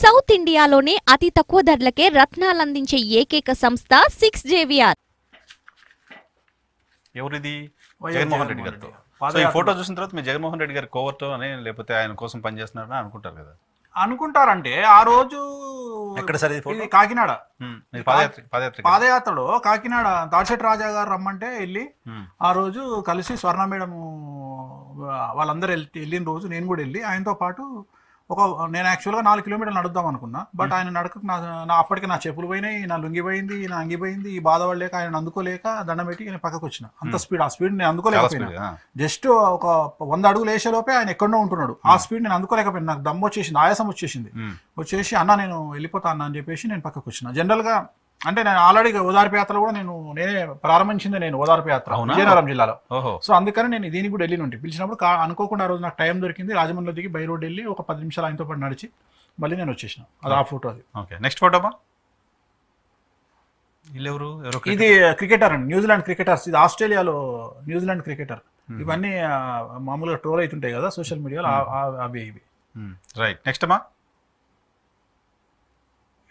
South ఇండియాలోనే అతి తక్కువ ధరలకే రత్నాలందించే ఏకైక సంస్థ 6JVR. ఎవరిది? జగన్మోహన్ రెడ్డి గారితో. సో ఈ ఫోటో చూసిన తర్వాత మీరు జగన్మోహన్ రెడ్డి గారి కోవర్తో అని లేకపోతే ఆయన కోసం పనిచేస్తున్నారని అనుకుంటారు కదా? అనుకుంటారంటే ఆ రోజు ఎక్కడ సరే కాకినాడ పాదయాత్రలో కాకినాడ దాడిశెట్టి రాజా గారు రమ్మంటే వెళ్ళి ఆ రోజు కలిసి స్వర్ణ మేడం వాళ్ళందరూ వెళ్ళిన రోజు నేను కూడా వెళ్ళి ఆయనతో పాటు నేను యాక్చువల్గా 4 కిలోమీటర్లు నడుద్దాం అనుకున్నా. బట్ ఆయన నడక నా అప్పటికి నా చెప్పులు పోయినాయి, నా లుంగి పోయింది, నా అంగి పోయింది. ఈ బాధ పడలేక ఆయన అందుకోలేక దండం పెట్టి నేను పక్కకు వచ్చిన. అంత స్పీడ్, ఆ స్పీడ్ నేను అందుకోలేకపోయినా. జస్ట్ ఒక 100 అడుగులు వేసేలోపే ఆయన ఎక్కడో ఉంటున్నాడు. ఆ స్పీడ్ నేను అందుకోలేకపోయినా. నాకు దమ్ము వచ్చేసింది, ఆయాసం వచ్చేసింది. వచ్చేసి అన్న నేను వెళ్ళిపోతా అన్న అని చెప్పేసి నేను పక్కకు వచ్చిన. జనరల్గా అంటే నేను ఆల్రెడీ ఓదార్పు యాత్ర కూడా నేనే ప్రారంభించింది, నేను ఓదార్పు యాత్ర విజయనగరం జిల్లాలో. సో అందుకని నేను దీనికి కూడా వెళ్ళి నుండి పిలిచినప్పుడు అనుకోకుండా ఆ రోజు నాకు టైం దొరికింది. రాజమండ్రిలో దిగి బై రోడ్ వెళ్ళి ఒక 10 నిమిషాలు ఆయనతో పాటు నడిచి మళ్ళీ నేను వచ్చేసిన. అది ఆ ఫోటో. అది నెక్స్ట్ ఫోటో ఇది క్రికెటర్ అండి, న్యూజిలాండ్ క్రికెటర్స్. ఇది ఆస్ట్రేలియాలో న్యూజిలాండ్ క్రికెటర్. ఇవన్నీ మామూలుగా ట్రోల్ అవుతుంటాయి కదా సోషల్ మీడియాలో, అవి ఇవి. రైట్. నెక్స్ట్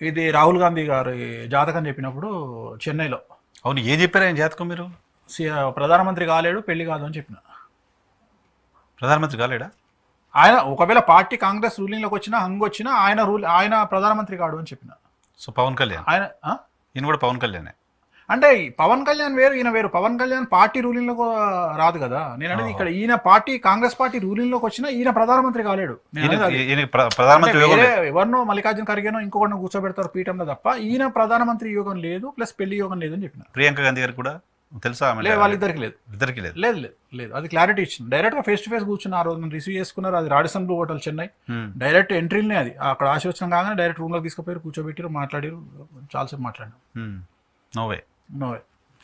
ఇది రాహుల్ గాంధీ గారి జాతకం చెప్పినప్పుడు చెన్నైలో. అవును, ఏం చెప్పారు ఆయన జాతకం? మీరు ప్రధానమంత్రి కాలేడు, పెళ్లి కాదు అని చెప్పిన. ప్రధానమంత్రి కాలేడా ఆయన? ఒకవేళ పార్టీ కాంగ్రెస్ రూలింగ్లోకి వచ్చినా వచ్చినా ఆయన ప్రధానమంత్రి కాడు అని చెప్పిన. సో పవన్ కళ్యాణ్ ఈయన కూడా పవన్ కళ్యాణ్ అంటే పవన్ కళ్యాణ్ వేరు, ఈయన వేరు. పవన్ కళ్యాణ్ పార్టీ రూలింగ్ లోకి రాదు కదా. నేను అనేది ఇక్కడ ఈయన పార్టీ కాంగ్రెస్ పార్టీ రూలింగ్ లోకి వచ్చినా ఈయన ప్రధానమంత్రి కాలేడు. ఎవరినో మల్లికార్జున ఖర్గేనో ఇంకొకరినో కూర్చోబెడతారు పీఠంలో తప్ప ఈయన ప్రధానమంత్రి యోగం లేదు, ప్లస్ పెళ్లి యోగం లేదు అని చెప్పిన. ప్రియాంక గాంధీ గారు కూడా తెలుసా? వాళ్ళిద్దరికి లేదు. లేదు అది క్లారిటీ ఇచ్చింది. డైరెక్ట్ గా ఫేస్ టు ఫేస్ కూర్చున్న. ఆ రోజు నన్ను రిసీవ్ చేసుకున్నారు. అది Radisson Blu hotel Chennai. Direct ఎంట్రీనే అది. అక్కడ ఆశీర్వచనం కాగానే డైరెక్ట్ రూమ్ లోకి తీసుకుపోయి కూర్చోబెట్టారు, మాట్లాడారు, చాలాసేపు మాట్లాడారు. నోవే.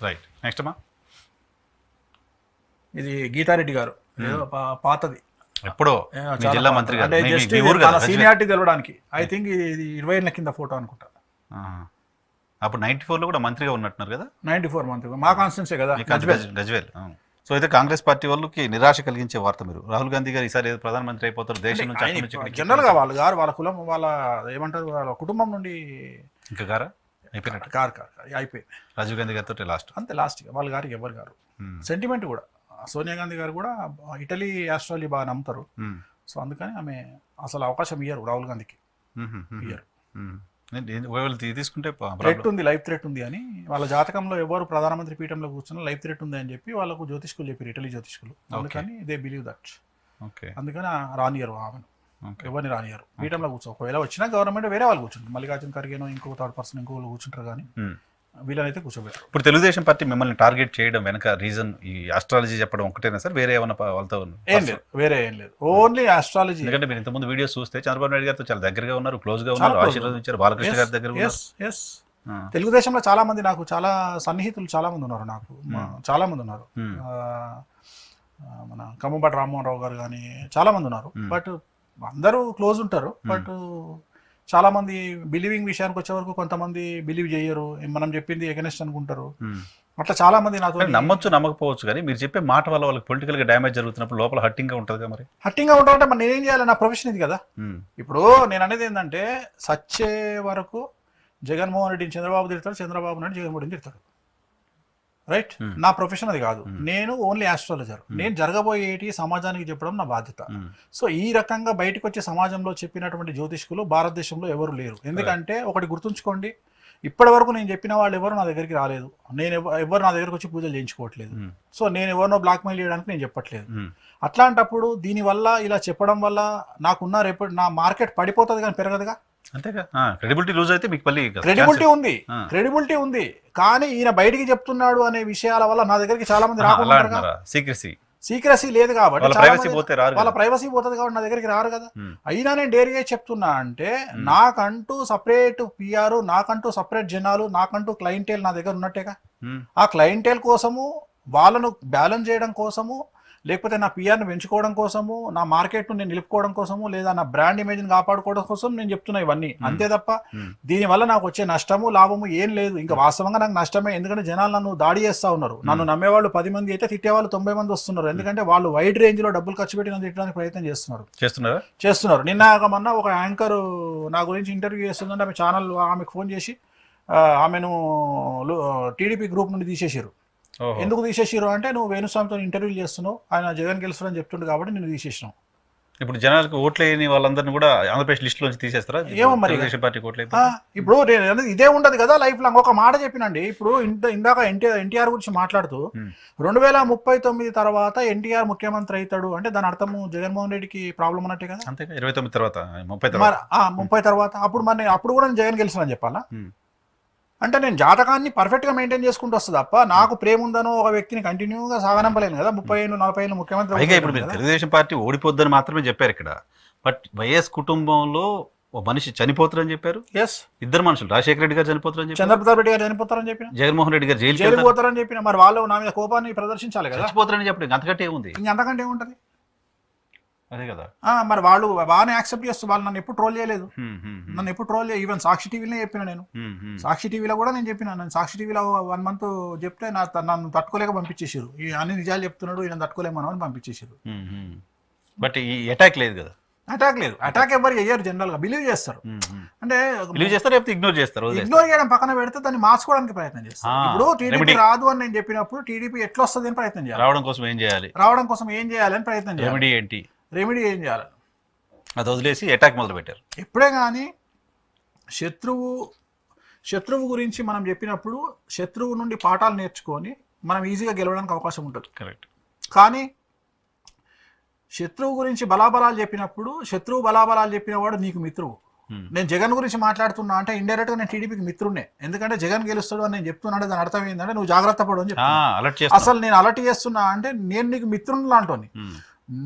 రైట్. నెక్స్ట్ ఇది గీతారెడ్డి గారు, పాతది, ఎప్పుడో జిల్లా మంత్రి గారు. సీనియారిటీ తెలవడానికి. ఐ థింక్ ఇది 20 ఏళ్ల కింద ఫోటో అనుకుంటా. అప్పుడు 94లో కూడా మంత్రిగా ఉన్నట్టున్నారు కదా? 94 మంత్రి, మా కాన్స్టిట్యున్సీ కదా గజ్వేల్. సో అయితే కాంగ్రెస్ పార్టీ వాళ్ళకి నిరాశ కలిగించే వార్త మీరు. రాహుల్ గాంధీ గారు ఈసారి ప్రధానమంత్రి అయిపోతారు దేశం నుంచి. జనరల్ గా వాళ్ళ కులం, వాళ్ళ ఏమంటారు, వాళ్ళ కుటుంబం నుండి ఇంకా గారా అయిపోయినట్టు. అయిపోయింది. రాజీవ్ గాంధీ గారితో లాస్ట్ అంతే. లాస్ట్ వాళ్ళ గారికి ఎవరు గారు సెంటిమెంట్ కూడా. సోనియా గాంధీ గారు కూడా ఇటలీ ఆస్ట్రేలియా బాగా నమ్ముతారు. సో అందుకని ఆమె అసలు అవకాశం ఇయ్యరు రాహుల్ గాంధీకి. ఇయ్యరు. తీసుకుంటే థ్రెట్ ఉంది, లైఫ్ థ్రెట్ ఉంది అని. వాళ్ళ జాతకంలో ఎవరు ప్రధానమంత్రి పీఠంలో కూర్చున్నా లైఫ్ థ్రెట్ ఉంది అని చెప్పి వాళ్ళకు జ్యోతిష్కులు చెప్పారు, ఇటలీ జ్యోతిష్కులు. అందుకని దే బిలీవ్ దట్. అందుకని రానియరు ఆమెను, ఎవరిని రానియరు పీఠంలో కూర్చో. ఒకవేళ వచ్చినా గవర్నమెంట్ వేరే వాళ్ళు కూర్చుంటారు, మల్లికార్జున ఖర్గేనో ఇంకో థర్డ్ పర్సన్ ఇంకో కూర్చుంటారు, కానీ వీళ్ళనైతే కూర్చోబెట్టారు. ఇప్పుడు తెలుగుదేశం పార్టీ మిమ్మల్ని టార్గెట్ చేయడం వెనక రీజన్ ఈ ఆస్ట్రాలజీ చెప్పడం ఒకటేనా సార్? వేరే ఏమన్నా వాళ్ళతో? ఏం లేదు, వేరే ఏం లేదు, ఓన్లీ ఆస్ట్రాలజీ. ఎందుకంటే మీరు ఇంతకుముందు వీడియోస్ చూస్తే చంద్రబాబు నాయుడు గారితో చాలా దగ్గరగా ఉన్నారు, క్లోజ్ గా ఉన్నారు, ఆశీర్వదించారు, బాలకృష్ణ గారి దగ్గర. తెలుగుదేశంలో చాలా మంది, నాకు చాలా సన్నిహితులు చాలా మంది ఉన్నారు, నాకు చాలా మంది ఉన్నారు. మన కమ్మపాటి రామ్మోహన్ రావు గారు కానీ చాలా మంది ఉన్నారు. బట్ అందరూ క్లోజ్ ఉంటారు. బట్ చాలా మంది బిలీవింగ్ విషయానికి వచ్చే వరకు కొంతమంది బిలీవ్ చేయరు, మనం చెప్పింది ఎగనెస్ట్ అనుకుంటారు. అట్లా చాలా మంది నాతో నమ్మొచ్చు నమ్మకపోవచ్చు, కానీ మీరు చెప్పే మాట వల్ల వాళ్ళకి పొలిటికల్ గా డ్యామేజ్ జరుగుతున్నప్పుడు లోపల హట్టింగ్ గా ఉంటుంది. మరి హట్టింగ్ గా ఉంటామంటే మరి నేనేం చేయాలి? నా ప్రొఫెషన్ ఇది కదా. ఇప్పుడు నేను అనేది ఏంటంటే, సచ్చే వరకు జగన్మోహన్ రెడ్డిని చంద్రబాబు తిడతాడు, చంద్రబాబు నాయుడు జగన్మోహన్ తిడతాడు. రైట్. నా ప్రొఫెషన్ అది కాదు. నేను ఓన్లీ ఆస్ట్రాలజర్. నేను జరగబోయేటి సమాజానికి చెప్పడం నా బాధ్యత. సో ఈ రకంగా బయటకు వచ్చే సమాజంలో చెప్పినటువంటి జ్యోతిష్కులు భారతదేశంలో ఎవరు లేరు. ఎందుకంటే ఒకటి గుర్తుంచుకోండి, ఇప్పటి వరకు నేను చెప్పిన వాళ్ళు ఎవరు నా దగ్గరికి రాలేదు, నేను ఎవరు నా దగ్గరకు వచ్చి పూజలు చేయించుకోవట్లేదు. సో నేను ఎవరినో బ్లాక్మెయిల్ చేయడానికి నేను చెప్పట్లేదు. అట్లాంటప్పుడు దీనివల్ల ఇలా చెప్పడం వల్ల నాకున్న రేపు నా మార్కెట్ పడిపోతుంది కానీ పెరగదుగా. అంతేగా. క్రెడిబిలిటీ లూజ్ అయితే మీకు మళ్ళీ క్రెడిబిలిటీ ఉంది, కానీ ఈయన బయటికి చెప్తున్నాడు అనే విషయాల వల్ల నా దగ్గరికి చాలా మంది రాకుండా. సీక్రసీ లేదు కాబట్టి వాళ్ళ ప్రైవసీ పోతుంది కాబట్టి నా దగ్గరికి రారు కదా. అయినా నేను డేర్గా చెప్తున్నా అంటే, నాకంటూ సపరేట్ పిఆర్, నాకంటూ సపరేట్ జనాలు, నాకంటూ క్లయింటేల్ నా దగ్గర ఉన్నట్టేగా. ఆ క్లయింటేల్ కోసము, వాళ్ళను బ్యాలెన్స్ చేయడం కోసము లేకపోతే నా పిఆర్ని పెంచుకోవడం కోసము, నా మార్కెట్ను నేను నిలుపుకోవడం కోసము, లేదా నా బ్రాండ్ ఇమేజ్ని కాపాడుకోవడం కోసం నేను చెప్తున్నా ఇవన్నీ. అంతే తప్ప దీనివల్ల నాకు వచ్చే నష్టము లాభము ఏం లేదు. ఇంకా వాస్తవంగా నాకు నష్టమే, ఎందుకంటే జనాలు నన్ను దాడి చేస్తూ ఉన్నారు. నన్ను నమ్మేవాళ్ళు 10 మంది అయితే తిట్టేవాళ్ళు 90 మంది వస్తున్నారు. ఎందుకంటే వాళ్ళు వైడ్ రేంజ్లో డబ్బులు ఖర్చు పెట్టి నన్ను తిట్టడానికి ప్రయత్నం చేస్తున్నారు. నిన్న మొన్న ఒక యాంకర్ నా గురించి ఇంటర్వ్యూ చేస్తుందంటే ఆమె ఛానల్ ఆమెకు ఫోన్ చేసి ఆమెను టీడీపీ గ్రూప్ నుండి తీసేసారు. ఎందుకు తీసేసారు అంటే, నువ్వు వేణుస్వామితో ఇంటర్వ్యూలు చేస్తున్నావు, ఆయన జగన్ గెలుస్తారని చెప్తుండే కాబట్టి నేను తీసేసినావు. ఇప్పుడు జనాలకు ఓట్లు వేయని వాళ్ళందరినీ కూడా ఆంధ్రప్రదేశ్ లిస్ట్ లోంచి తీసేస్తారా? ఏమో మరి ఇప్పుడు ఇదే ఉండదు కదా లైఫ్ లాంగ్. ఒక మాట చెప్పినండి, ఇప్పుడు ఇందాక ఎన్టీఆర్ గురించి మాట్లాడుతూ 2039 తర్వాత ఎన్టీఆర్ ముఖ్యమంత్రి అవుతాడు అంటే దాని అర్థము జగన్మోహన్ రెడ్డికి ప్రాబ్లం అన్నట్టే కదా. అంతే 29 తర్వాత 30 తర్వాత అప్పుడు కూడా నేను జగన్ గెలుస్తానని చెప్పాలా? అంటే నేను జాతకాన్ని పర్ఫెక్ట్గా మెయింటైన్ చేసుకుంటూ వస్తుంది తప్ప నాకు ప్రేమ ఉందనో ఒక వ్యక్తిని కంటిన్యూగా సాగనంపలేను కదా. 30 ఏళ్ళు 40 ఏళ్ళు ముఖ్యమంత్రి. ఇప్పుడు తెలుగుదేశం పార్టీ ఓడిపోద్దని మాత్రమే చెప్పారు ఇక్కడ. బట్ వైఎస్ కుటుంబంలో ఒక మనిషి చనిపోతారని చెప్పారు. ఇద్దరు మనుషులు, రాజశేఖర రెడ్డి గారు చనిపోతారని చెప్పి, చంద్రప్రసాద్ రెడ్డి గారు చనిపోతారని చెప్పిన, జగన్మోహన్ రెడ్డి గారు జైలు పోతారని చెప్పిన. మరి వాళ్ళు నా మీద కోపాన్ని ప్రదర్శించాలి కదా. చచ్చిపోతారని చెప్పండి, అంతకంటే ఏముంది? ఇంకంతకంటే ఏముంటుంది? అదే కదా. మరి వాళ్ళు బాగానే యాక్సెప్ట్ చేస్తూ వాళ్ళు నన్ను ఎప్పుడు ట్రోల్ చేయలేదు. నన్ను ఎప్పుడు ట్రోల్ చేయలేదు. ఈవెన్ సాక్షి టీవీలో చెప్పిన, నేను సాక్షి టీవీలో కూడా నేను చెప్పిన. నేను సాక్షి టీవీలో 1 month చెప్తే నన్ను తట్టుకోలేక పంపించేసారు. ఈ అన్ని నిజాలు చెప్తున్నాడు, ఈయన తట్టుకోలేమని అని పంపించేసారు. బట్ ఈ అటాక్ లేదు కదా. అటాక్ లేదు. అటాక్ ఎవరు చేయరు, జనరల్ గా బిలీవ్ చేస్తారు. అంటే ఇగ్నోర్ చేస్తారు. ఇగ్నోర్ చేయడం పక్కన పెడితే దాన్ని మార్చుకోవడానికి ప్రయత్నం చేస్తారు. ఇప్పుడు టీడీపీ రాదు అని నేను చెప్పినప్పుడు టీడీపీ ఎట్లా వస్తుంది అని ప్రయత్నం చేయాలి. రావడం కోసం ఏం చేయాలి అని ప్రయత్నం చేయాలి. రెమెడీ ఏం చేయాలి? అది వదిలేసి అటాక్ మొదలు పెట్టారు. ఎప్పుడే కానీ శత్రువు గురించి మనం చెప్పినప్పుడు శత్రువు నుండి పాఠాలు నేర్చుకొని మనం ఈజీగా గెలవడానికి అవకాశం ఉంటుంది. కరెక్ట్. కానీ శత్రువు గురించి బలాబలాలు చెప్పినప్పుడు శత్రువు బలాబలాలు చెప్పినవాడు నీకు మిత్రువు. నేను జగన్ గురించి మాట్లాడుతున్నా అంటే ఇండైరెక్ట్ గా నేను టీడీపీకి మిత్రున్నే. ఎందుకంటే జగన్ గెలుస్తాడు అని నేను చెప్తున్నాను, దాని అర్థం ఏంటంటే నువ్వు జాగ్రత్త పడు అని చెప్తున్నా. అసలు నేను అలర్ట్ చేస్తున్నా అంటే నేను నీకు మిత్రుని లాంటి.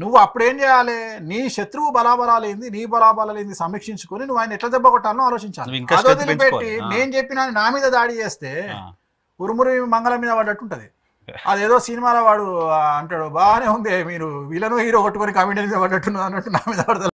నువ్వు అప్పుడేం చేయాలి? నీ శత్రువు బలాబలాలు ఏంది, నీ బలాబలాలు ఏంది సమీక్షించుకొని నువ్వు ఆయన ఎట్లా దెబ్బ కొట్టాలో ఆలోచించాలి. అదొదిలి పెట్టి నేను చెప్పిన నా మీద దాడి చేస్తే ఉరుమురి మంగళం మీద పడ్డట్టు ఉంటది. అదేదో సినిమాలో వాడు అంటాడు, బాగానే ఉంది మీరు విలను హీరో కొట్టుకొని కామెడీ మీద పడ్డట్టున్నది అన్నట్టు నా మీద పడతారు.